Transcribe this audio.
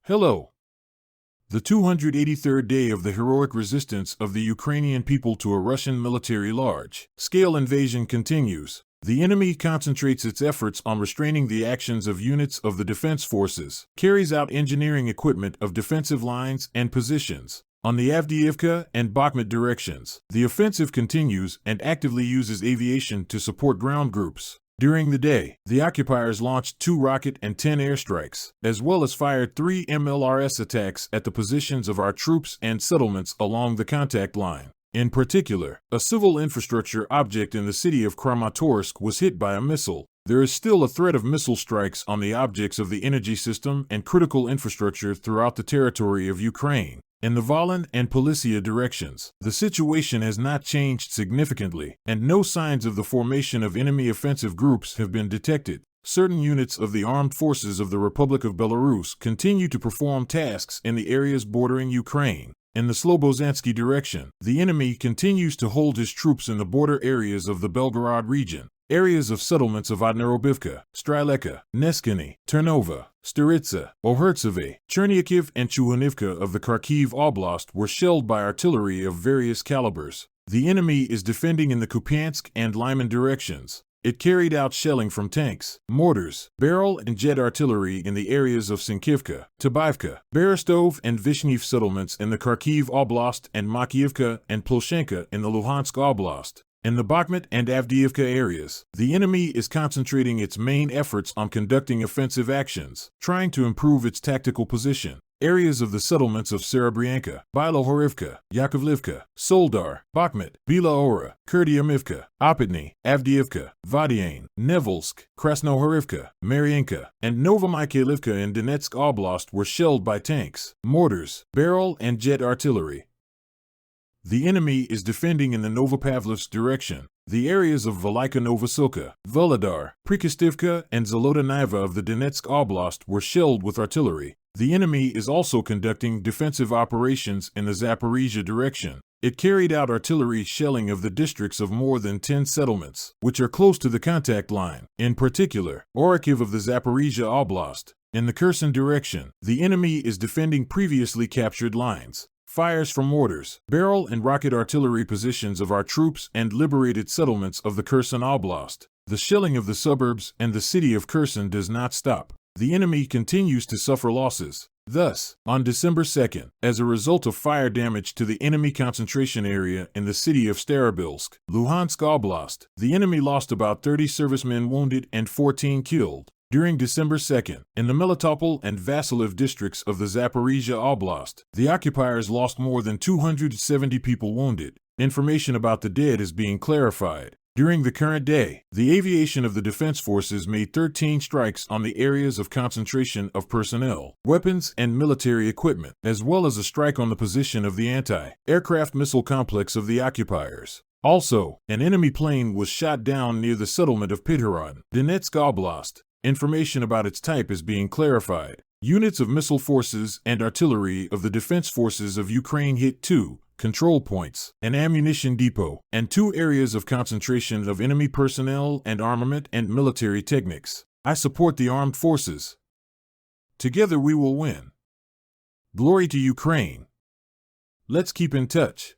Hello. The 283rd day of the heroic resistance of the Ukrainian people to a Russian military large-scale invasion continues. The enemy concentrates its efforts on restraining the actions of units of the defense forces, carries out engineering equipment of defensive lines and positions. On the Avdiivka and Bakhmut directions, the offensive continues and actively uses aviation to support ground groups. During the day, the occupiers launched 2 rocket and 10 airstrikes, as well as fired 3 MLRS attacks at the positions of our troops and settlements along the contact line. In particular, a civil infrastructure object in the city of Kramatorsk was hit by a missile. There is still a threat of missile strikes on the objects of the energy system and critical infrastructure throughout the territory of Ukraine. In the Volyn and Polisia directions, the situation has not changed significantly, and no signs of the formation of enemy offensive groups have been detected. Certain units of the armed forces of the Republic of Belarus continue to perform tasks in the areas bordering Ukraine. In the Slobozhansky direction, the enemy continues to hold his troops in the border areas of the Belgorod region. Areas of settlements of Odnorobivka, Streleka, Neskiny, Ternova, Staritsa, Ohertseve, Cherniakiv, and Chuhanivka of the Kharkiv Oblast were shelled by artillery of various calibers. The enemy is defending in the Kupiansk and Lyman directions. It carried out shelling from tanks, mortars, barrel and jet artillery in the areas of Sinkivka, Tabaivka, Berestov and Vishnev settlements in the Kharkiv Oblast and Makiivka and Ploshenka in the Luhansk Oblast. In the Bakhmut and Avdiivka areas, the enemy is concentrating its main efforts on conducting offensive actions, trying to improve its tactical position. Areas of the settlements of Serebryanka, Bilohorivka, Yakovlivka, Soldar, Bakhmut, Bila Ora, Kurdyamivka, Opitny, Avdiivka, Vadiane, Nevelsk, Krasnohorivka, Mariinka, and Novomykhailivka in Donetsk Oblast were shelled by tanks, mortars, barrel and jet artillery. The enemy is defending in the Novopavlovsk direction. The areas of Velika Novosilka, Volodar, Prikostivka, and Zolotaniva of the Donetsk Oblast were shelled with artillery. The enemy is also conducting defensive operations in the Zaporizhia direction. It carried out artillery shelling of the districts of more than 10 settlements, which are close to the contact line, in particular, Orikhiv of the Zaporizhia Oblast. In the Kherson direction, the enemy is defending previously captured lines. Fires from mortars, barrel and rocket artillery positions of our troops and liberated settlements of the Kherson Oblast. The shelling of the suburbs and the city of Kherson does not stop. The enemy continues to suffer losses. Thus, on December 2nd, as a result of fire damage to the enemy concentration area in the city of Starobilsk, Luhansk Oblast, the enemy lost about 30 servicemen wounded and 14 killed. During December 2nd, in the Melitopol and Vasilev districts of the Zaporizhia Oblast, the occupiers lost more than 270 people wounded. Information about the dead is being clarified. During the current day, the aviation of the defense forces made 13 strikes on the areas of concentration of personnel, weapons, and military equipment, as well as a strike on the position of the anti-aircraft missile complex of the occupiers. Also, an enemy plane was shot down near the settlement of Pidhorod, Donetsk Oblast. Information about its type is being clarified. Units of missile forces and artillery of the defense forces of Ukraine hit 2 control points, an ammunition depot, and 2 areas of concentration of enemy personnel and armament and military techniques. I support the armed forces. Together we will win. Glory to Ukraine. Let's keep in touch.